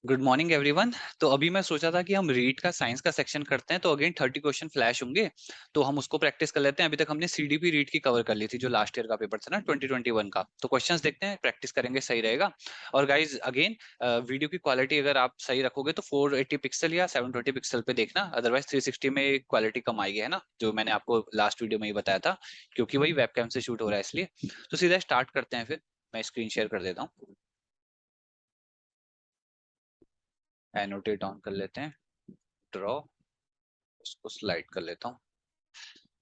Good morning everyone. तो अभी मैं सोचा था कि हम रीड का साइंस का सेक्शन करते हैं, तो अगेन 30 क्वेश्चन फ्लैश होंगे। तो हम उसको प्रैक्टिस कर लेते हैं। अभी तक हमने सीडीपी रीड की कवर कर ली थी, जो लास्ट ईयर का पेपर था ना 2021 का। तो क्वेश्चंस देखते हैं, प्रैक्टिस करेंगे, सही रहेगा। और गाइज अगेन, वीडियो की क्वालिटी अगर आप सही रखोगे तो 480 पिक्सल या 720 पिक्सल पे देखना, अदरवाइज 360 में क्वालिटी कम आएगी, है ना, जो मैंने आपको लास्ट वीडियो में ही बताया था, क्योंकि वही वेबकैम से शूट हो रहा है इसलिए। तो सीधा स्टार्ट करते हैं, फिर मैं स्क्रीन शेयर कर देता हूँ, एनोटेट ऑन कर लेते हैं, ड्रॉ, उसको स्लाइड कर लेता हूँ।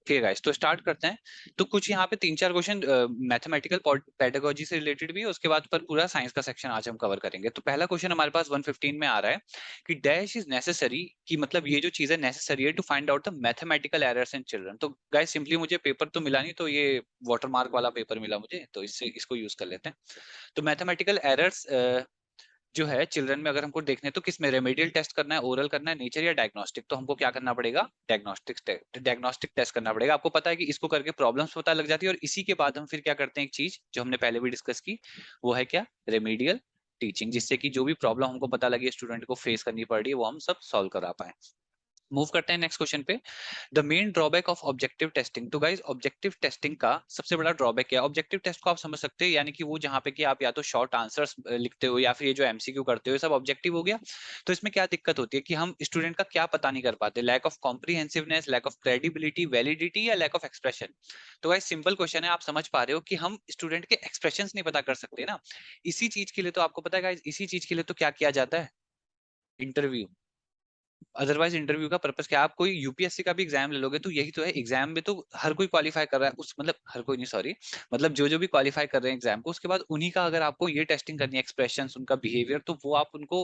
ठीक है गाइस, तो स्टार्ट करते हैं। तो कुछ यहाँ पे 3-4 क्वेश्चन मैथमेटिकल पेडागोजी से रिलेटेड भी है, उसके बाद पर पूरा साइंस का सेक्शन आज हम कवर करेंगे। तो पहला क्वेश्चन हमारे पास 115 में आ रहा है कि डैश इज नेसेसरी, कि मतलब ये जो चीज है नेसेसरी है to find out the mathematical errors in children. तो गाइस सिंपली मुझे पेपर तो मिला नहीं, तो ये वाटरमार्क वाला पेपर मिला मुझे, तो इससे इसको यूज कर लेते हैं। तो मैथमेटिकल एरर्स जो है चिल्ड्रन में अगर हमको देखने, तो किस में रेमेडियल टेस्ट करना है, ओरल करना है, नेचर या डायग्नोस्टिक। तो हमको क्या करना पड़ेगा, डायग्नोस्टिक टेस्ट करना पड़ेगा। आपको पता है कि इसको करके प्रॉब्लम्स पता लग जाती है, और इसी के बाद हम फिर क्या करते हैं, एक चीज जो हमने पहले भी डिस्कस की, वो है क्या, रेमेडियल टीचिंग, जिससे कि जो भी प्रॉब्लम हमको पता लगी स्टूडेंट को फेस करनी पड़ रही है, वो हम सब सॉल्व करा पाए। मूव करते हैं नेक्स्ट क्वेश्चन पे। The main drawback of objective testing. तो गाइज ऑब्जेक्टिव टेस्टिंग का सबसे बड़ा ड्रॉबैक क्या है। ऑब्जेक्टिव टेस्ट को आप समझ सकते हैं, यानी कि वो जहाँ पे कि आप या तो शॉर्ट आंसर्स लिखते हो, या फिर ये जो एमसीक्यू करते हो, ये सब ऑब्जेक्टिव हो गया। तो इसमें क्या दिक्कत होती है कि हम स्टूडेंट का क्या पता नहीं कर पाते, lack of comprehensiveness, lack of credibility, validity, या लैक ऑफ एक्सप्रेशन। तो गाइज सिंपल क्वेश्चन है, आप समझ पा रहे हो कि हम स्टूडेंट के एक्सप्रेशन नहीं पता कर सकते ना। इसी चीज के लिए तो आपको पता है गाइज, इसी चीज के लिए तो क्या किया जाता है, इंटरव्यू। अदरवाइज इंटरव्यू का पर्पस क्या है, आप कोई यूपीएससी का भी एग्जाम ले लोगे तो यही तो है, एग्जाम में तो हर कोई क्वालिफाई कर रहा है उस, मतलब हर कोई नहीं, सॉरी, मतलब जो जो भी क्वालिफाई कर रहे हैं एग्जाम को, उसके बाद उन्हीं का अगर आपको ये टेस्टिंग करनी है, एक्सप्रेशंस, उनका बिहेवियर, तो वो आप उनको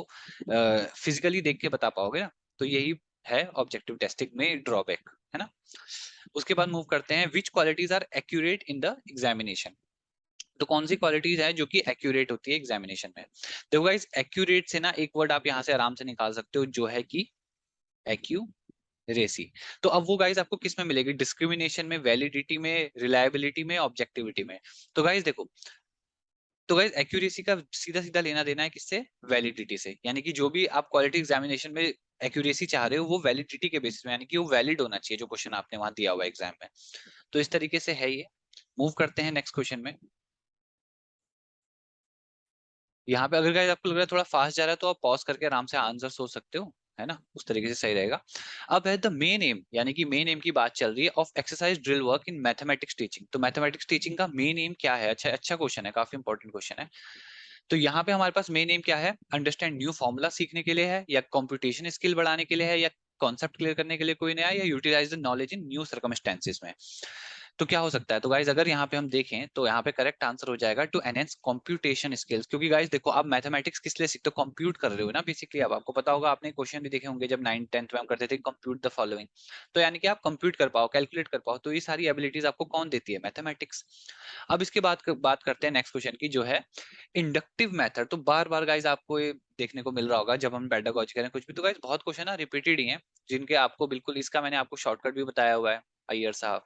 फिजिकली देख के बता पाओगे ना। तो यही है ऑब्जेक्टिव टेस्टिंग में ड्रॉबैक, है ना। उसके बाद मूव करते हैं, which qualities are accurate in the examination. तो कौन सी क्वालिटीज है जो कि एक्यूरेट होती है एग्जामिनेशन में। देखो गाइस, एक्यूरेट से ना एक वर्ड आप यहाँ से आराम से निकाल सकते हो, जो है कि एक्यूरेसी। तो अब वो गाइज आपको किस में मिलेगी, डिस्क्रिमिनेशन में, वैलिडिटी में, रिलायबिलिटी में, ऑब्जेक्टिविटी में। तो गाइज देखो, तो गाइज एक्यूरेसी का सीधा सीधा लेना देना है किससे, वैलिडिटी से। यानी कि जो भी आप क्वालिटी एग्जामिनेशन में एक्यूरेसी चाह रहे हो, वो वैलिडिटी के बेसिस में, यानी कि वो वैलिड होना चाहिए जो क्वेश्चन आपने वहां दिया हुआ एग्जाम में। तो इस तरीके से है ये। मूव करते हैं नेक्स्ट क्वेश्चन में। यहाँ पे अगर गाइस आपको लग रहा है थोड़ा फास्ट जा रहा है, तो आप पॉज करके आराम से आंसर सोच सकते हो, है ना, उस तरीके से सही रहेगा। अब है द मेन एम, यानी कि मेन एम की बात चल रही है, of exercise drill work in mathematics teaching. तो मैथमेटिक्स टीचिंग का मेन एम क्या है, अच्छा अच्छा क्वेश्चन है, काफी इंपॉर्टेंट क्वेश्चन है। तो यहाँ पे हमारे पास मेन एम क्या है, अंडरस्टैंड न्यू फॉर्मूला सीखने के लिए है, या कंप्यूटेशन स्किल बढ़ाने के लिए है, या कॉन्सेप्ट क्लियर करने के लिए कोई नया, या utilise the knowledge in new circumstances में। तो क्या हो सकता है, तो गाइज अगर यहाँ पे हम देखें, तो यहाँ पे करेक्ट आंसर हो जाएगा टू एनहेंस कंप्यूटेशन स्किल्स। क्योंकि गाइज देखो, आप मैथमेटिक्स किस लिए सीखते हो, कंप्यूट कर रहे हो ना बेसिकली। अब आपको पता होगा, आपने क्वेश्चन भी देखे होंगे जब 9th 10th में हम करते थे, कंप्यूट द फॉलोइंग। तो यानी कि आप कंप्यूट कर पाओ, कैलकुलेट कर पाओ, तो ये सारी एबिलिटीज आपको कौन देती है, मैथमेटिक्स। अब इसके बाद बात करते हैं नेक्स्ट क्वेश्चन की, जो है इंडक्टिव मेथड। तो बार बार गाइज आपको ये देखने को मिल रहा होगा जब हम पेडागोजी करें कुछ भी, तो गाइज बहुत क्वेश्चन ना रिपीटेड ही हैं, जिनके आपको बिल्कुल, इसका मैंने आपको शॉर्टकट भी बताया हुआ है, अय्यर साहब।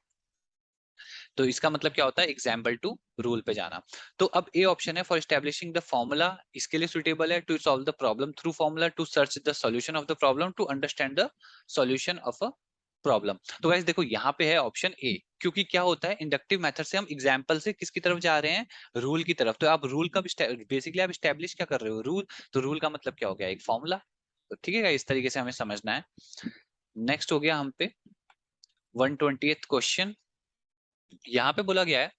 तो इसका मतलब क्या होता है, एग्जाम्पल टू रूल पे जाना। तो अब ए ऑप्शन है, फॉर एस्टेब्लिशिंग द फॉर्मूला, इसके लिए सुटेबल है, to solve the problem through formula, to search the solution of the problem, to understand the solution of a problem. तो गाइस देखो, यहाँ पे है ऑप्शन ए, क्योंकि क्या होता है, इंडक्टिव मेथड से हम एग्जाम्पल से किसकी तरफ जा रहे हैं, रूल की तरफ। तो आप रूल का बेसिकली आप स्टेब्लिश क्या कर रहे हो, रूल। तो रूल का मतलब क्या हो गया, एक फॉर्मूला। तो ठीक है, इस तरीके से हमें समझना है। नेक्स्ट हो गया हम पे 120th क्वेश्चन। यहाँ पे बोला गया है,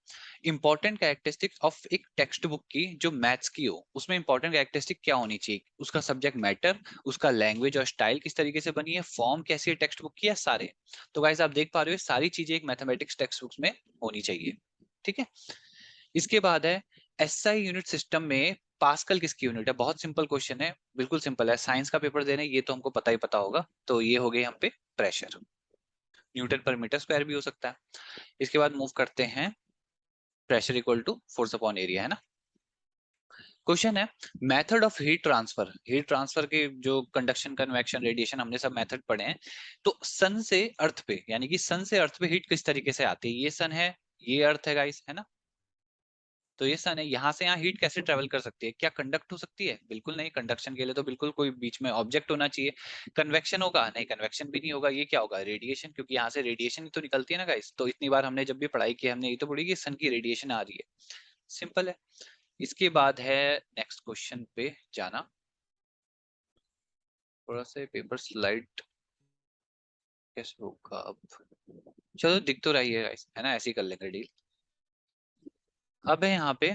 इंपॉर्टेंट कैरेक्टरिस्टिक ऑफ एक टेक्स्ट बुक की जो मैथ्स की हो, उसमें इंपॉर्टेंट कैरेक्टरिस्टिक क्या होनी चाहिए, उसका सब्जेक्ट मैटर, उसका लैंग्वेज और स्टाइल किस तरीके से बनी है, फॉर्म कैसी है टेक्स्ट बुक की, या सारे। तो गाइस आप देख पा रहे हो, सारी चीजें एक मैथमेटिक्स टेक्स्ट बुक में होनी चाहिए। ठीक है। इसके बाद है, एसआई यूनिट सिस्टम में पास्कल किसकी यूनिट है। बहुत सिंपल क्वेश्चन है, बिल्कुल सिंपल है, साइंस का पेपर दे रहे हैं, ये तो हमको पता ही पता होगा। तो ये हो गई हम पे pressure, newton per metre square भी हो सकता है। इसके बाद मूव करते हैं, pressure equal to force upon area, है ना। क्वेश्चन है, method of heat transfer. Heat transfer के जो कंडक्शन, कन्वेक्शन, रेडिएशन, हमने सब मेथड पढ़े हैं। तो सन से अर्थ पे, यानी कि सन से अर्थ पे हीट किस तरीके से आती है, ये सन है, ये अर्थ है गाइस, है ना। तो ये सन है, यहाँ से यहाँ हीट कैसे ट्रेवल कर सकती है? क्या कंडक्ट हो सकती है? बिल्कुल नहीं। कंडक्शन के लिए तो बिल्कुल कोई बीच में ऑब्जेक्ट होना चाहिए। कन्वेक्शन होगा? नहीं, कन्वेक्शन भी नहीं होगा। ये क्या होगा? रेडिएशन, क्योंकि यहाँ से रेडिएशन तो निकलती है ना गाइस। तो इतनी बार हमने जब भी पढ़ाई की हमने ये तो पढ़ी कि सन की रेडिएशन आ रही है। सिंपल है। इसके बाद है नेक्स्ट क्वेश्चन पे जाना। थोड़ा सा पेपर स्लाइड कैसे होगा अब? चलो दिख तो रही है guys, है ना? ऐसे ही कर लेंगे डील। अब है यहाँ पे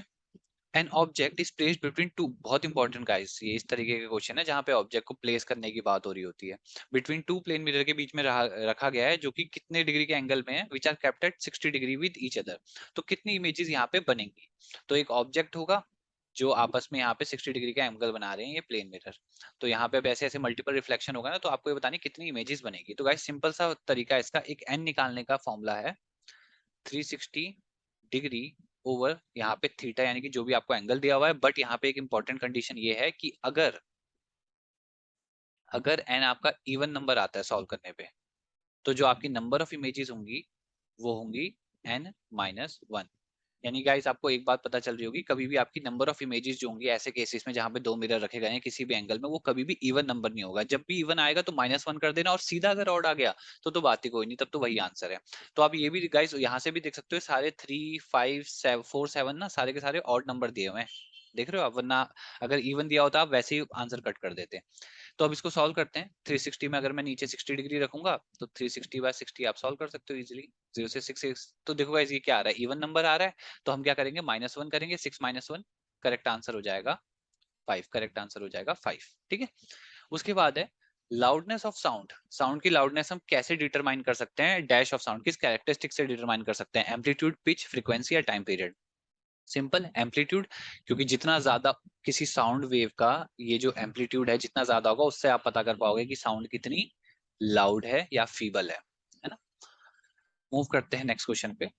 an object is placed between two, बहुत इंपॉर्टेंट गाइस, ये इस तरीके के क्वेश्चन है जहाँ पे ऑब्जेक्ट को प्लेस करने की बात हो रही होती है। बिटवीन टू प्लेन मिरर के बीच में रखा गया है जो कि कितने डिग्री के एंगल में है, which are kept at 60 degree with each other. तो कितनी इमेजेस यहाँ पे बनेंगी? तो एक ऑब्जेक्ट होगा जो आपस में यहाँ पे 60 डिग्री का एंगल बना रहे हैं, ये प्लेन मिरर। तो यहाँ पे अब ऐसे ऐसे मल्टीपल रिफ्लेक्शन होगा ना, तो आपको ये बतानी कितनी इमेजेस बनेगी। तो गाइस सिंपल सा तरीका इसका, एक एन निकालने का फॉर्मूला है 360 डिग्री ओवर यहाँ पे थीटा, यानी कि जो भी आपको एंगल दिया हुआ है। बट यहाँ पे एक इंपॉर्टेंट कंडीशन ये है कि अगर अगर एन आपका इवन नंबर आता है सॉल्व करने पे, तो जो आपकी नंबर ऑफ इमेजेस होंगी वो होंगी एन माइनस वन। यानी गाइस आपको एक बात पता चल रही होगी, कभी भी आपकी नंबर ऑफ इमेजेस जो होंगी ऐसे केसेस में जहां पे दो मिरर रखे गए हैं किसी भी एंगल में, वो कभी भी इवन नंबर नहीं होगा। जब भी इवन आएगा तो -1 कर देना, और सीधा अगर ऑड आ गया तो बात ही कोई नहीं, तब तो वही आंसर है। तो आप ये भी गाइस यहाँ से भी देख सकते हो, सारे 3 5 7 4 7 ना सारे के सारे ऑड नंबर दिए हुए हैं, देख रहे हो आप? वरना अगर इवन दिया होता आप वैसे ही आंसर कट कर देते। तो अब इसको सॉल्व करते हैं। 360 में अगर मैं नीचे 60 डिग्री रखूंगा तो 360/60 आप सॉल्व कर सकते हो इजीली। 0 से 6 तो देखो गाइस ये क्या आ रहा है? इवन नंबर आ रहा है। तो हम क्या करेंगे? -1 करेंगे। 6 - 1 करेक्ट आंसर हो जाएगा 5। करेक्ट आंसर हो जाएगा 5। ठीक है। उसके बाद है लाउडनेस ऑफ साउंड। साउंड की लाउडनेस हम कैसे डिटरमाइन कर सकते हैं? डैश ऑफ साउंड किस कैरेक्टरिस्टिक से डिटरमाइन कर सकते हैं? एम्पलीट्यूड, पिच, फ्रीक्वेंसी या टाइम पीरियड? सिंपल एम्पलीट्यूड, क्योंकि जितना ज्यादा किसी साउंड वेव का ये जो एम्पलीट्यूड है जितना ज्यादा होगा उससे आप पता कर पाओगे कि साउंड कितनी लाउड है या फीबल है ना? मूव करते हैं नेक्स्ट क्वेश्चन पे।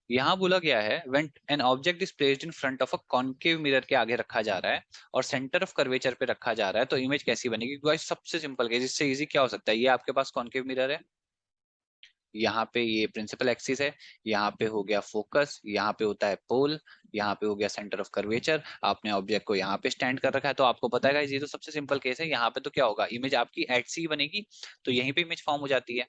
यहाँ बोला गया है when an object is placed in front of a concave mirror, के आगे रखा जा रहा है और सेंटर ऑफ कर्वेचर पे रखा जा रहा है, तो इमेज कैसी बनेगी? गाइस सबसे सिंपल केस, इससे इजी क्या हो सकता है? ये आपके पास कॉन्केव मिरर है, यहाँ पे ये प्रिंसिपल एक्सिस है, यहाँ पे हो गया फोकस, यहाँ पे होता है पोल, यहाँ पे हो गया सेंटर ऑफ कर्वेचर। आपने ऑब्जेक्ट को यहाँ पे स्टैंड कर रखा है, तो आपको पता है ये तो सबसे सिंपल केस है। यहाँ पे तो क्या होगा? इमेज आपकी एट सी बनेगी, तो यहीं पे इमेज फॉर्म हो जाती है।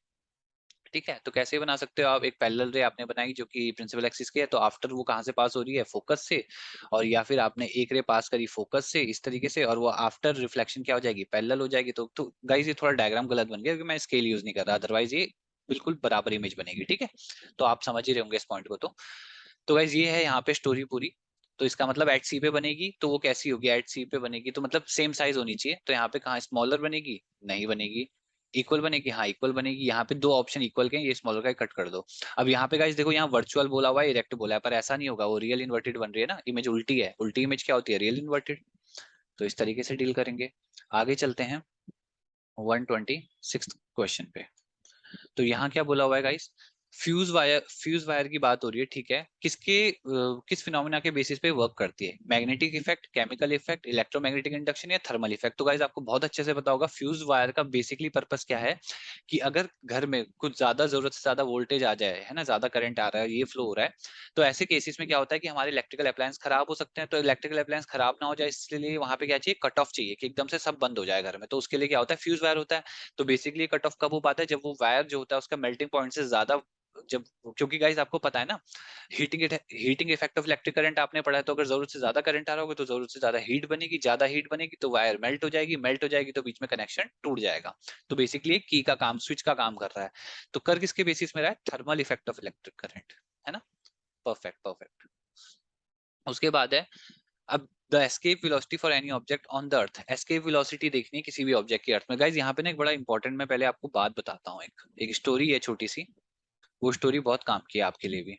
ठीक है। तो कैसे बना सकते हो आप? एक पैरेलल रे आपने बनाई जो कि प्रिंसिपल एक्सिस की है, तो आफ्टर वो कहाँ से पास हो रही है? फोकस से। और या फिर आपने एक रे पास करी फोकस से इस तरीके से, और वो आफ्टर रिफ्लेक्शन क्या हो जाएगी? पैरेलल हो जाएगी। तो गाइस ये थोड़ा डायग्राम गलत बन गया क्योंकि मैं स्केल यूज नहीं कर रहा, अदरवाइज ये बिल्कुल बराबर इमेज बनेगी। ठीक है। तो आप समझ ही रहे होंगे इस पॉइंट को। तो गाइस ये है यहाँ पे स्टोरी पूरी। तो इसका मतलब एट सी पे बनेगी, तो वो कैसी होगी? एट सी पे बनेगी तो मतलब सेम साइज होनी चाहिए। तो यहाँ पे कहाँ स्मॉलर बनेगी? नहीं बनेगी। इक्वल बनेगी? हाँ इक्वल बनेगी। यहाँ पे दो ऑप्शन इक्वल के हैं, ये स्मॉलर का कट कर दो। अब यहाँ पे गाइस देखो, यहाँ वर्चुअल बोला हुआ है, इरेक्ट बोला है, पर ऐसा नहीं होगा, वो रियल इन्वर्टेड बन रही है ना, इमेज उल्टी है। उल्टी इमेज क्या होती है? Real inverted. तो इस तरीके से डील करेंगे। आगे चलते हैं 126 क्वेश्चन पे। तो यहाँ क्या बोला हुआ है गाइस? फ्यूज वायर की बात हो रही है। ठीक है। किस फिनोमिना के बेसिस पे वर्क करती है? Magnetic effect, chemical effect, electromagnetic induction या थर्मल इफेक्ट? तो गाइस आपको बहुत अच्छे से पता होगा फ्यूज वायर का बेसिकली पर्पस क्या है, कि अगर घर में कुछ ज्यादा जरूरत से ज्यादा वोल्टेज आ जाए, है ना, ज्यादा करंट आ रहा है, ये फ्लो हो रहा है, तो ऐसे केसेस में क्या होता है कि हमारे इलेक्ट्रिकल अप्लायंस खराब हो सकते हैं। तो इलेक्ट्रिकल अप्लायंस खराब ना हो जाए इसलिए वहां पे क्या चाहिए? कट ऑफ चाहिए, कि एकदम से सब बंद हो जाए घर में। तो उसके लिए क्या होता है? फ्यूज वायर होता है। तो बेसिकली कट ऑफ कब हो पाता है? जब वो वायर जो होता है उसका मेल्टिंग पॉइंट से ज्यादा, जब, क्योंकि गाइस आपको पता है ना, heating effect of electric current आपने पढ़ा है, तो अगर जरूरत से ज्यादा करंट आ रहा होगा तो जरूरत से ज्यादा हीट बनेगी, ज्यादा हीट बनेगी तो वायर मेल्ट हो जाएगी, मेल्ट हो जाएगी तो बीच में कनेक्शन टूट जाएगा। तो बेसिकली एक की का काम, स्विच का काम कर रहा है। तो कर किसके बेसिस में रहा है? Thermal effect of electric current, है ना? Perfect perfect. उसके बाद है अब the escape velocity for any object on the earth. Escape velocity देखनी है किसी भी ऑब्जेक्ट की अर्थ में। गाइस यहाँ पे ना एक बड़ा इंपॉर्टेंट, मैं पहले आपको बात बताता हूँ। एक स्टोरी है छोटी सी, वो स्टोरी बहुत काम की है आपके लिए भी।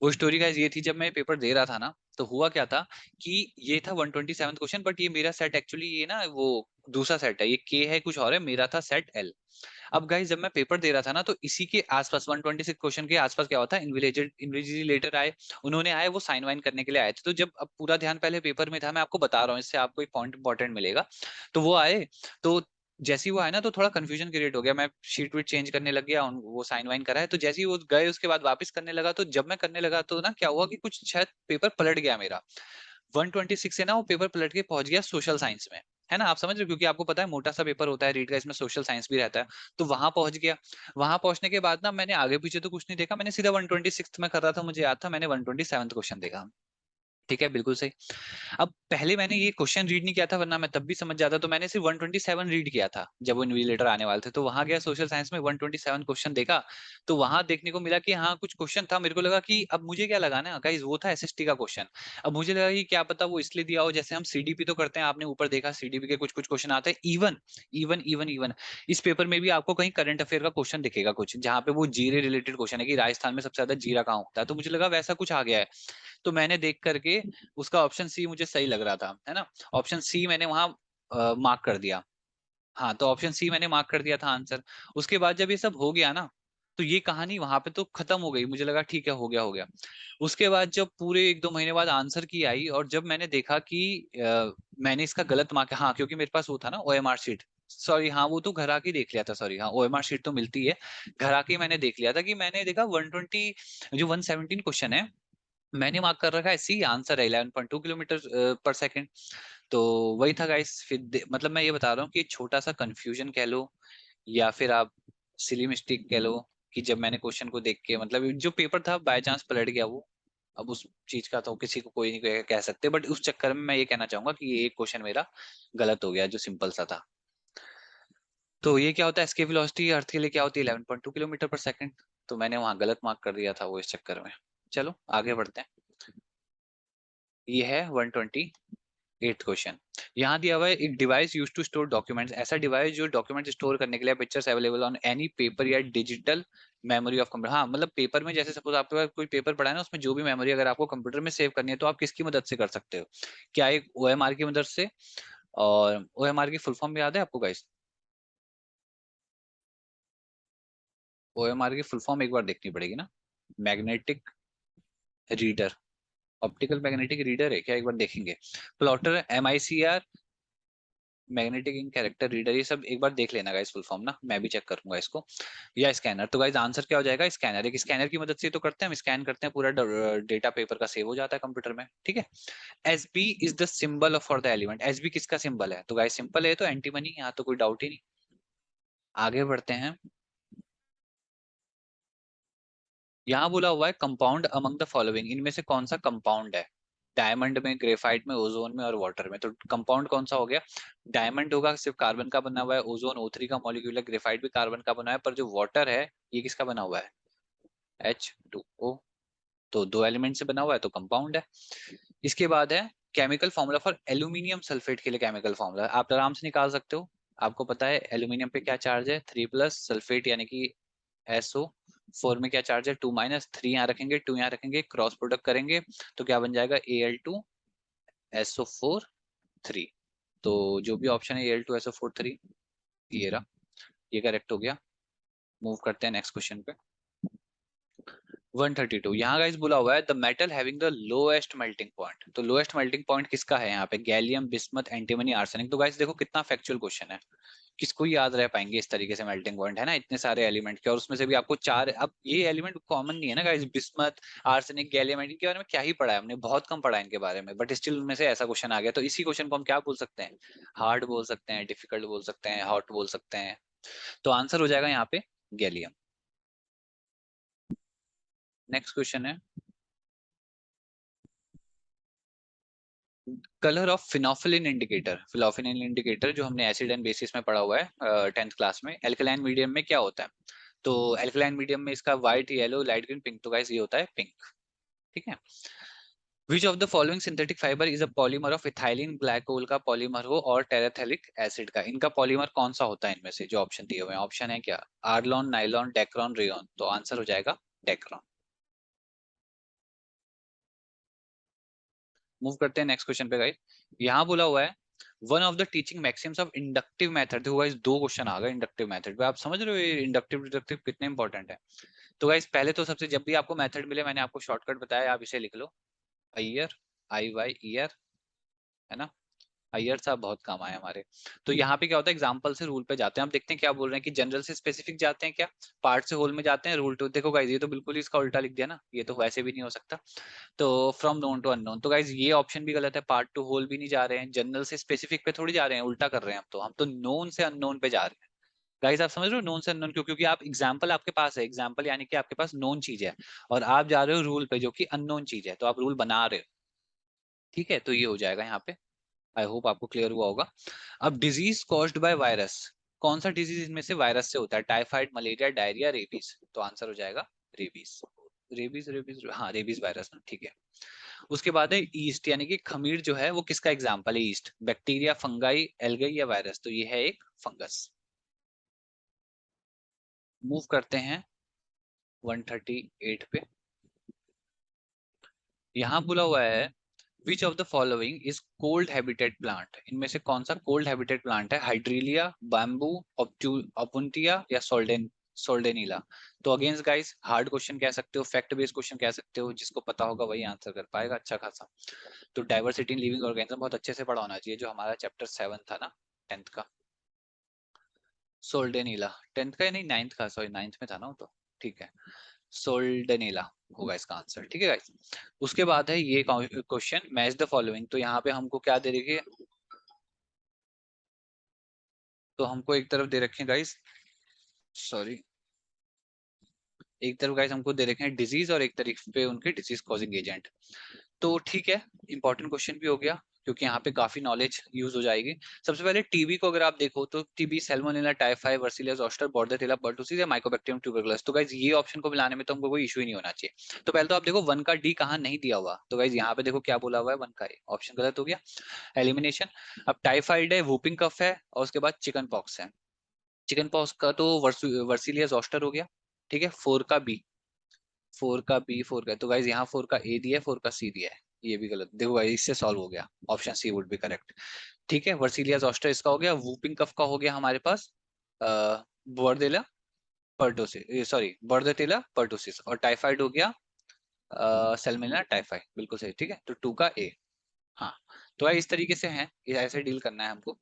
वो स्टोरी गाइस ये थी, जब मैं पेपर दे रहा था ना, तो हुआ क्या था कि ये था 127 क्वेश्चन, बट ये मेरा सेट एक्चुअली ये ना वो दूसरा सेट है, ये के है कुछ और है, मेरा था सेट एल। अब गाइस जब मैं पेपर दे रहा था ना, तो इसी के आसपास 126 क्वेश्चन के आसपास क्या होता है, इन्विजिलेटर आए। उन्होंने आए, वो साइन वाइन करने के लिए आए थे। तो जब अब पूरा ध्यान पहले पेपर में था, मैं आपको बता रहा हूँ, इससे आपको एक पॉइंट इंपॉर्टेंट मिलेगा। तो वो आए, तो जैसे ही वो आया ना तो थोड़ा कंफ्यूजन क्रिएट हो गया, मैं शीट वीट चेंज करने लग गया, वो साइन वाइन करा है, तो जैसे ही वो गए उसके बाद वापस करने लगा, तो जब मैं करने लगा तो ना क्या हुआ कि कुछ शायद पेपर पलट गया मेरा, 126 से ना वो पेपर पलट के पहुंच गया सोशल साइंस में, है ना, आप समझ रहे हो, क्योंकि आपको पता है मोटा सा पेपर होता है रीड का, इसमें सोशल साइंस भी रहता है, तो वहां पहुंच गया। वहां पहुंचने के बाद ना मैंने आगे पीछे तो कुछ नहीं देखा, मैंने सीधा 126 में कर रहा था, मुझे याद था, मैंने 127 क्वेश्चन देखा। ठीक है, बिल्कुल सही। अब पहले मैंने ये क्वेश्चन रीड नहीं किया था, वरना मैं तब भी समझ जाता, तो मैंने सिर्फ 127 रीड किया था जब वो इन्विजिलेटर आने वाले थे, तो वहां गया सोशल साइंस में 127 क्वेश्चन देखा, तो वहां देखने को मिला कि हाँ कुछ क्वेश्चन था, मेरे को लगा कि अब मुझे क्या लगा ना गाइस, वो था एसएसटी का क्वेश्चन। अब मुझे लगा कि क्या पता वो इसलिए दिया हो, जैसे हम सीडीपी तो करते हैं, आपने ऊपर देखा सीडीपी के कुछ कुछ क्वेश्चन आते हैं, इवन इवन इवन इवन इस पेपर में भी आपको कहीं करंट अफेयर का क्वेश्चन दिखेगा कुछ, जहाँ पे वो जीरे रिलेटेड क्वेश्चन है कि राजस्थान में सबसे ज्यादा जीरा कहाँ उगता है, तो मुझे लगा वैसा कुछ आ गया है, तो मैंने देख करके उसका ऑप्शन सी मुझे सही लग रहा था, है ना, ऑप्शन सी मैंने वहां मार्क कर दिया। हाँ, तो ऑप्शन सी मैंने मार्क कर दिया था आंसर। उसके बाद जब ये सब हो गया ना, तो ये कहानी वहां पे तो खत्म हो गई, मुझे लगा ठीक है हो गया हो गया। उसके बाद जब पूरे 1-2 महीने बाद आंसर की आई, और जब मैंने देखा कि मैंने इसका गलत मार्क, हाँ क्योंकि मेरे पास वो था ना ओएमआर शीट, सॉरी हाँ वो तो घर आके देख लिया था, सॉरी हाँ ओएमआर शीट तो मिलती है, घर आके मैंने देख लिया था कि मैंने देखा 120 जो 117 क्वेश्चन है, मैंने मार्क कर रखा है सी, आंसर है 11.2 किलोमीटर पर सेकंड। तो वही था गाइस, फिर मतलब मैं ये बता रहा हूँ कि छोटा सा कंफ्यूजन कह लो, या फिर आप सिली मिस्टेक कह लो, कि जब मैंने क्वेश्चन को देख के, मतलब जो पेपर था बाय चांस पलट गया वो, अब उस चीज का तो किसी को कोई नहीं कह सकते, बट उस चक्कर में मैं ये कहना चाहूंगा कि ये एक क्वेश्चन मेरा गलत हो गया जो सिंपल सा था। तो ये क्या होता है, एस्केप वेलोसिटी अर्थ के लिए क्या होती है, 11.2 किलोमीटर पर सेकंड, तो मैंने वहां गलत मार्क कर दिया था वो इस चक्कर में। चलो आगे बढ़ते हैं। ये है 128 क्वेश्चन। यहाँ दिया हुआ है एक device use to store documents, ऐसा डिवाइस जो डॉक्यूमेंट स्टोर करने के लिए, pictures available on any paper या डिजिटल मेमोरी ऑफ कंप्यूटर। हाँ मतलब पेपर में, जैसे सपोज आपके पास कोई पेपर पड़ा है ना, उसमें जो भी मेमोरी अगर आपको कंप्यूटर में सेव करनी है, तो आप किसकी मदद से कर सकते हो, क्या एक ओएमआर की मदद से। और ओएमआर की फुल फॉर्म याद है आपको गाइस, ओएमआर की फुल फॉर्म एक बार देखनी पड़ेगी ना, magnetic reader, optical magnetic reader है क्या, एक बार देखेंगे। Plotter, MICR, magnetic ink character reader, ये सब एक बार देख लेना गाइस फुल फॉर्म ना, मैं भी चेक करूंगा इसको। या स्कैनर, तो गाइस आंसर क्या हो जाएगा, स्कैनर, एक स्कैनर की मदद से तो करते हैं, हम स्कैन करते हैं, पूरा डेटा पेपर का सेव हो जाता है कंप्यूटर में, ठीक है। SB is the symbol for the element, SB किसका सिंबल है, तो गाइस सिंपल है, तो एंटीमनी, यहाँ तो कोई डाउट ही नहीं। आगे बढ़ते हैं। यहाँ बोला हुआ है कंपाउंड अमंग द फॉलोइंग, इनमें से कौन सा कंपाउंड है, डायमंड में, ग्रेफाइट में, ओजोन में और वाटर में, तो कंपाउंड कौन सा हो गया, डायमंड होगा, सिर्फ कार्बन का बना हुआ है, ओजोन O3 का मॉलिक्यूल है, ग्रेफाइट भी कार्बन का बना है, पर जो वाटर है ये किसका बना हुआ है, H2O, तो दो एलिमेंट से बना हुआ है, तो कंपाउंड है। इसके बाद है chemical formula for aluminium sulphate, के लिए केमिकल फॉर्मूला आप आराम से निकाल सकते हो। आपको पता है एल्यूमिनियम पे क्या चार्ज है, 3+, सल्फेट यानी कि SO4 में क्या चार्ज है, 2-, 3 यहाँ रखेंगे, 2 यहाँ रखेंगे, क्रॉस प्रोडक्ट करेंगे, तो क्या बन जाएगा, Al2SO4 3। तो जो भी ऑप्शन है Al2SO4 3, ये रहा, ये करेक्ट हो गया। मूव करते हैं नेक्स्ट क्वेश्चन पे। 132, यहाँ गाइस बोला हुआ है the metal having the lowest melting point, तो लोएस्ट मेल्टिंग पॉइंट किसका है यहाँ पे, गैलियम, बिस्मथ, एंटीमनी, आर्सेनिक, तो गाइस देखो कितना फैक्चुअल क्वेश्चन है, किसको याद रह पाएंगे इस तरीके से मेल्टिंग पॉइंट, है ना, इतने सारे एलिमेंट के, और उसमें से भी आपको चार, अब ये एलिमेंट कॉमन नहीं है ना गाइस, बिस्मथ, आर्सेनिक, गैलियम, इनके बारे में क्या ही पढ़ा है हमने, बहुत कम पढ़ा है इनके बारे में, बट स्टिल उनमें से ऐसा क्वेश्चन आ गया, तो इसी क्वेश्चन को हम क्या बोल सकते हैं, हार्ड बोल सकते हैं, डिफिकल्ट बोल सकते हैं, हॉट बोल सकते हैं, तो आंसर हो जाएगा यहाँ पे गैलियम। नेक्स्ट क्वेश्चन है कलर ऑफ फिनोफिलिन इंडिकेटर, फिनोफिलिन इंडिकेटर जो हमने एसिड एंड बेसिस में पढ़ा हुआ है 10th क्लास में, एल्कलाइन मीडियम में क्या होता है, तो एल्कलाइन मीडियम में इसका white, yellow, light green, pink, तो गाइस ये होता है पिंक, ठीक है। Which of the following synthetic fibre is a polymer of ethylene glycol का पॉलीमर हो और टेराथेलिक एसिड का, इनका पॉलीमर कौन सा होता है इनमें से, जो ऑप्शन दिए हुए हैं, ऑप्शन है क्या, आर्लॉन, नाइलॉन, डेक्रोन, रेयन, तो आंसर हो जाएगा डेक्रोन। मूव करते हैं नेक्स्ट क्वेश्चन पे गाइस। यहाँ बोला हुआ है one of the teaching Maxim's of inductive method, देखो गाइस दो क्वेश्चन आ गए इंडक्टिव मेथड पे, आप समझ रहे हो ये इंडक्टिव डिडक्टिव कितने इंपॉर्टेंट है। तो गाइस पहले तो सबसे, जब भी आपको मेथड मिले, मैंने आपको शॉर्टकट बताया, आप इसे लिख लो, अय्यर, IYER, है ना, अय्यर साहब बहुत काम आए हमारे। तो यहाँ पे क्या होता है, एग्जाम्पल से रूल पे जाते हैं। हम देखते हैं क्या बोल रहे हैं कि जनरल से स्पेसिफिक जाते हैं क्या, पार्ट से होल में जाते हैं, रूल टू। देखो गाइज ये तो बिल्कुल ही इसका उल्टा लिख दिया ना, ये तो वैसे भी नहीं हो सकता। तो फ्रॉम नोन टू अननोन, तो गाइज ये ऑप्शन भी गलत है, पार्ट टू होल भी नहीं जा रहे हैं, जनरल से स्पेसिफिक पे थोड़ी जा रहे हैं, उल्टा कर रहे हैं हम तो नोन से अननोन पे जा रहे हैं। गाइज आप समझ रहे हो, नोन से अननोन क्यों, क्योंकि आप एग्जाम्पल आपके पास है, एग्जाम्पल यानी कि आपके पास नोन चीज है, और आप जा रहे हो रूल पे जो कि अननोन चीज है, तो आप रूल बना रहे हो। ठीक है, तो ये हो जाएगा यहाँ पे। आई होप आपको क्लियर हुआ होगा। अब डिजीज कॉज्ड बाय वायरस, कौन सा डिजीज इनमें से वायरस से होता है, टाइफाइड, मलेरिया, डायरिया, रेबीज, तो आंसर हो जाएगा रेबीज। रेबीज रेबीज, हाँ रेबीज वायरस ना, ठीक है। उसके बाद है ईस्ट, यानी कि खमीर जो है वो किसका एग्जाम्पल है, ईस्ट, बैक्टीरिया, फंगाई, एल्गाई या वायरस, तो ये है एक फंगस। मूव करते हैं 138 पे। यहाँ बोला हुआ है which of the following is cold habitat plant, इनमें से कौन सा कोल्ड हैबिटेट प्लांट है, हाइड्रीलिया, बैम्बू, ऑपुंटिया या सोल्डेन सोल्डेनिला। तो अगेंस्ट गाइस हार्ड क्वेश्चन कह सकते हो, फैक्ट बेस्ड क्वेश्चन कह सकते हो, जिसको पता होगा वही आंसर कर पाएगा अच्छा खासा। तो डाइवर्सिटी इन लिविंग ऑर्गेनिज्म बहुत अच्छे से पढ़ा होना चाहिए, जो हमारा चैप्टर 7 था ना, 10th का। सोल्डेनिला 10th का, या नहीं 9th का, सॉरी 9th में था ना वो तो, ठीक है। सोल्डेनिला होगा इसका आंसर, ठीक है गाइस। उसके बाद है ये क्वेश्चन, मैच द फॉलोइंग, तो यहाँ पे हमको क्या दे रखी है, तो हमको एक तरफ दे रखे हैं गाइस, सॉरी, एक तरफ गाइस हमको दे रखे हैं डिजीज, और एक तरफ पे उनके डिजीज कॉजिंग एजेंट। तो ठीक है, इंपॉर्टेंट क्वेश्चन भी हो गया, क्योंकि यहाँ पे काफी नॉलेज यूज हो जाएगी। सबसे पहले टीबी को अगर आप देखो तो TB, salmonella typhi, varicella zoster, bordetella pertussis या माइकोबैक्टीरियम ट्यूबरकुलोसिस, तो गाइस ये ऑप्शन को मिलाने में तो हमको कोई इशू ही नहीं होना चाहिए। तो पहले तो आप देखो वन का डी कहाँ नहीं दिया हुआ, तो गाइस यहाँ पे देखो क्या बोला हुआ है, वन का ए, ऑप्शन गलत हो गया, एलिमिनेशन। अब टाइफाइड है, वूपिंग कफ है, और उसके बाद चिकन पॉक्स है। चिकन पॉक्स का तो वर्सिलिया जोस्टर हो गया, ठीक है। फोर का तो गाइज यहाँ फोर का ए दिया है, फोर का सी दिया है, ये भी गलत, देखो गाइज इससे सॉल्व हो गया, option C would be correct. ठीक है, वर्सीलिया जोस्टर इसका हो गया, वूपिंग कफ का हो गया हमारे पास बॉर्डेला पर्टोसिस, सॉरी बॉर्डेटेला पर्टोसिस, और टाइफाइड हो गया सेल्मेला टाइफाइड, बिल्कुल सही, ठीक है, तो टू का ए। हाँ, तो इस तरीके से है, ये ऐसे डील करना है हमको।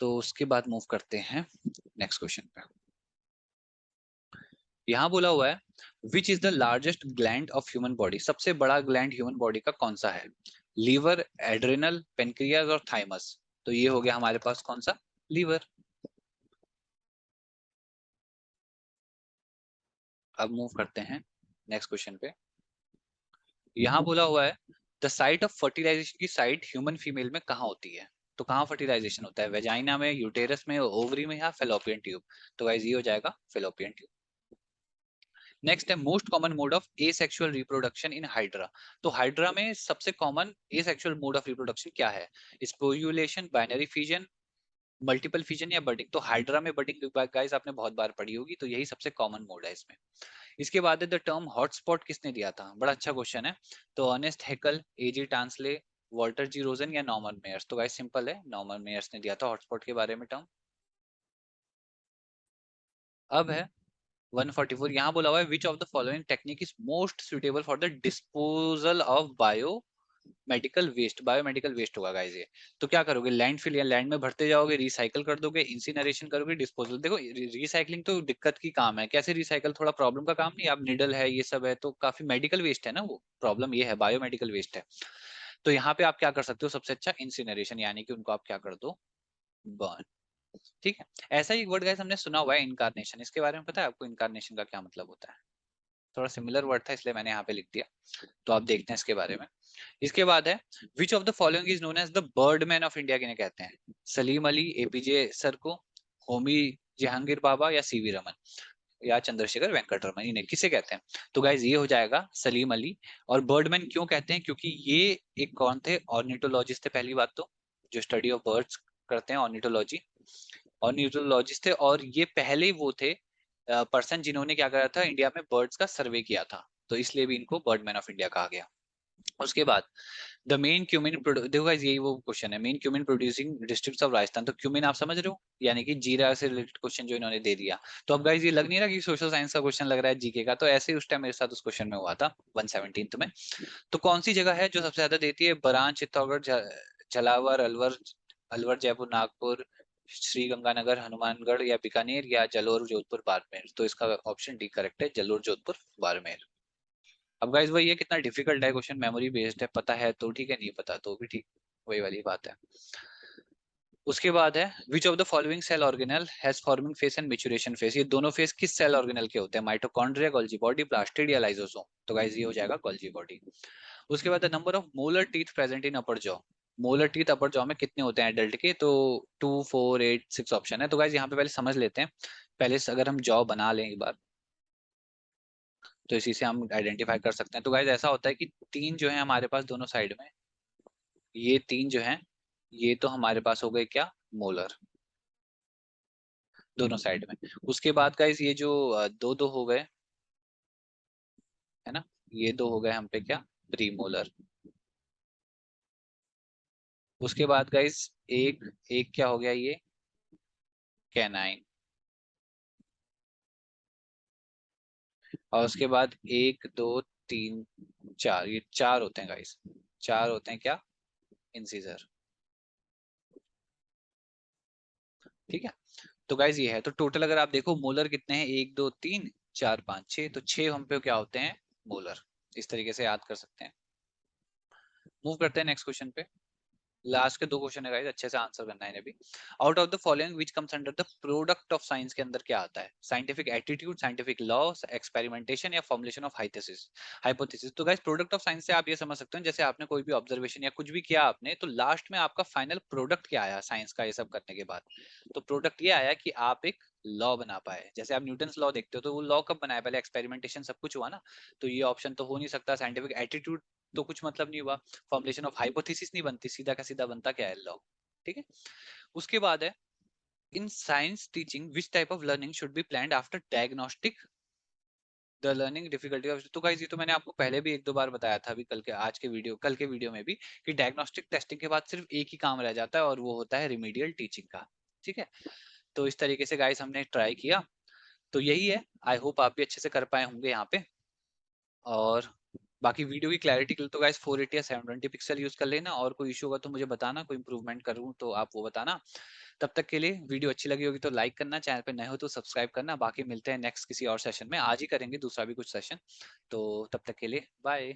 तो उसके बाद मूव करते हैं नेक्स्ट क्वेश्चन पे। यहाँ बोला हुआ है which is the largest gland of human body, सबसे बड़ा ग्लैंड ह्यूमन बॉडी का कौन सा है, लीवर, एड्रेनल, पेनक्रियाज और थाइमस, तो ये हो गया हमारे पास कौन सा, लीवर। अब मूव करते हैं नेक्स्ट क्वेश्चन पे। यहाँ बोला हुआ है द साइट ऑफ फर्टिलाइजेशन की साइट ह्यूमन फीमेल में कहाँ होती है, तो कहाँ फर्टिलाइजेशन होता है, वेजाइना में, यूटेरस में, ओवरी में या फेलोपियन ट्यूब, तो गाइस ये हो जाएगा फेलोपियन ट्यूब। नेक्स्ट है most common mode of asexual reproduction in hydra, तो हाइड्रा में सबसे common asexual mode of reproduction क्या है, स्पोर्युलेशन, बाइनरी फिजन, मल्टीपल फिजन या बडिंग, तो हाइड्रा में बडिंग गाइस आपने बहुत बार पढ़ी होगी, तो यही सबसे कॉमन मोड है इसमें। इसके बाद है द टर्म हॉटस्पॉट किसने दिया था, बड़ा अच्छा क्वेश्चन है, तो अर्नेस्ट हैकल, एजी टांसले, वॉल्टर जी रोजन या नॉर्मन मेयर्स, तो गाइस सिंपल है, नॉर्मन मेयर्स ने दिया था हॉटस्पॉट के बारे में टर्म। अब है 144, यहाँ बोला हुआ है which of the following technique is most suitable for the disposal of biomedical waste, biomedical waste होगा गाइस ये। तो क्या करोगे, लैंड फिल या लैंड में भरते जाओगे, रिसाइकल कर दोगे, इंसिनरेशन करोगे, डिस्पोजल, देखो रिसाइकलिंग तो दिक्कत की काम है, कैसे रिसाइकल, थोड़ा प्रॉब्लम का काम नहीं, अब निडल है ये सब है तो काफी मेडिकल वेस्ट है ना, वो प्रॉब्लम ये है, बायोमेडिकल वेस्ट है। तो यहाँ पे आप क्या कर सकते हो, सबसे अच्छा इंसिनरेशन, यानी कि उनको आप क्या कर दो, बर्न। ठीक है, ऐसा ही वर्ड गाइस हमने सुना हुआ है इनकारनेशन, इसके बारे में पता है आपको इनकारनेशन का क्या मतलब होता है, थोड़ा सिमिलर वर्ड था इसलिए मैंने यहाँ पे लिख दिया, तो आप देखते हैं इसके बारे में। इसके बाद है which of the following is known as the birdman of India, किन्हें कहते हैं, सलीम अली, एपीजे सर को, होमी जहांगीर बाबा या सीवी रमन या चंद्रशेखर वेंकट रमन, इन्हें किसे कहते हैं, तो गाइज ये हो जाएगा सलीम अली। और बर्डमैन क्यों कहते हैं, क्योंकि ये एक कौन थे, ऑर्निटोलॉजिस्ट थे, पहली बात तो जो स्टडी ऑफ बर्ड्स करते हैं, ऑर्निटोलॉजी, ऑर्निथोलॉजिस्ट थे, और ये पहले वो थे पर्सन जिन्होंने क्या करा था, इंडिया में बर्ड्स का सर्वे किया था, तो इसलिए भी इनको बर्डमैन ऑफ इंडिया कहा गया। उसके बाद द मेन क्यूमिन, देखो guys, यही वो क्वेश्चन है, main cumin producing districts of Rajasthan, तो क्यूमिन आप समझ रहे हो, यानी कि जीरा से रिलेटेड क्वेश्चन जो इन्होंने दे दिया। तो अब गाइज ये लग नहीं रहा कि सोशल साइंस का क्वेश्चन लग रहा है जीके का, तो ऐसे ही उस टाइम मेरे साथ उस क्वेश्चन में हुआ था 117th में। तो कौन सी जगह है जो सबसे ज्यादा देती है, बरान, चित्तौड़गढ़, झालावाड़, अलवर, अलवर जयपुर नागपुर, श्री गंगानगर हनुमानगढ़ या बीकानेर या जलोर जोधपुर बाड़मेर। तो इसका ऑप्शन डी करेक्ट है, जलोर जोधपुर बाड़मेर। अब गाइस वही है, कितना डिफिकल्ट है क्वेश्चन, मेमोरी बेस्ड है, पता है तो ठीक है, नहीं पता तो भी ठीक, वही वाली बात है। उसके बाद है which of the following cell organelle has forming phase and maturation phase. ये दोनों फेस किस सेल ऑर्गेनल के होते हैं, माइटोकॉन्ड्रिया, गोल्जी बॉडी, प्लास्टिड या लाइसोसोम। तो गाइस ये हो जाएगा गोल्जी बॉडी। उसके बाद number of molar teeth present in upper jaw. Molar teeth upper jaw में कितने होते हैं एडल्ट के, तो 2, 4, 8, 6 ऑप्शन है। तो गाइस यहाँ पे पहले समझ लेते हैं, पहले से अगर हम जॉ बना लें एक बार तो इसी से हम आइडेंटिफाई कर सकते हैं। तो गाइस ऐसा होता है कि तीन जो है हमारे पास दोनों साइड में, ये तीन जो है ये तो हमारे पास हो गए क्या, मोलर, दोनों साइड में। उसके बाद गाइस ये जो दो दो हो गए है ना, ये दो हो गए हम पे क्या, प्रीमोलर। उसके बाद गाइस एक एक क्या हो गया, ये कैनाइन। और उसके बाद एक दो तीन चार, ये चार होते हैं गाइस, चार होते हैं क्या, इंसिजर। ठीक है, तो गाइस ये है, तो टोटल अगर आप देखो मोलर कितने हैं, एक दो तीन चार पाँच छः, तो छः हम पे क्या होते हैं, मोलर। इस तरीके से याद कर सकते हैं। मूव करते हैं नेक्स्ट क्वेश्चन पे। लास्ट के दो क्वेश्चन है गाइस, अच्छे से आंसर करना है इन्हें भी। Out of the following which comes under the product of science के अंदर क्या आता है, scientific attitude, scientific law, experimentation या फॉर्मुलेशन ऑफ हाइपोथेसिस। हाइपोथेसिस तो गाइस प्रोडक्ट ऑफ साइंस से आप ये समझ सकते हो, जैसे आपने कोई भी ऑब्जर्वेशन या कुछ भी किया आपने, तो लास्ट में आपका फाइनल प्रोडक्ट क्या आया साइंस का, ये सब करने के बाद तो प्रोडक्ट ये आया कि आप एक लॉ बना पाए। जैसे आप न्यूटन्स लॉ देखते हो, तो वो लॉ कब बनाया, पहले एक्सपेरिमेंटेशन सब कुछ हुआ ना, तो ये ऑप्शन तो हो नहीं सकता। साइंटिफिक एटीट्यूड तो कुछ मतलब नहीं हुआ, फॉर्मुलेशन ऑफ हाइपोथेसिस नहीं बनती, सीधा का सीधा बनता क्या है, लॉ। ठीक है, उसके बाद है in science teaching which type of learning should be planned after diagnostic the learning difficulty of. तो गाइस ये तो मैंने आपको पहले भी एक दो बार बताया था, अभी कल के वीडियो में भी, कि डायग्नोस्टिक टेस्टिंग के बाद सिर्फ एक ही काम रह जाता है और वो होता है रिमीडियल टीचिंग का। ठीक है, तो इस तरीके से गाइस हमने ट्राई किया, तो यही है। आई होप आप भी अच्छे से कर पाए होंगे यहाँ पे। और बाकी वीडियो की क्लैरिटी के लिए तो गाइस 480 या 720 पिक्सल यूज कर लेना, और कोई इशू होगा तो मुझे बताना, कोई इंप्रूवमेंट करूँ तो आप वो बताना। तब तक के लिए वीडियो अच्छी लगी होगी तो लाइक करना, चैनल पे नए हो तो सब्सक्राइब करना। बाकी मिलते हैं नेक्स्ट किसी और सेशन में, आज ही करेंगे दूसरा भी कुछ सेशन। तो तब तक के लिए बाय।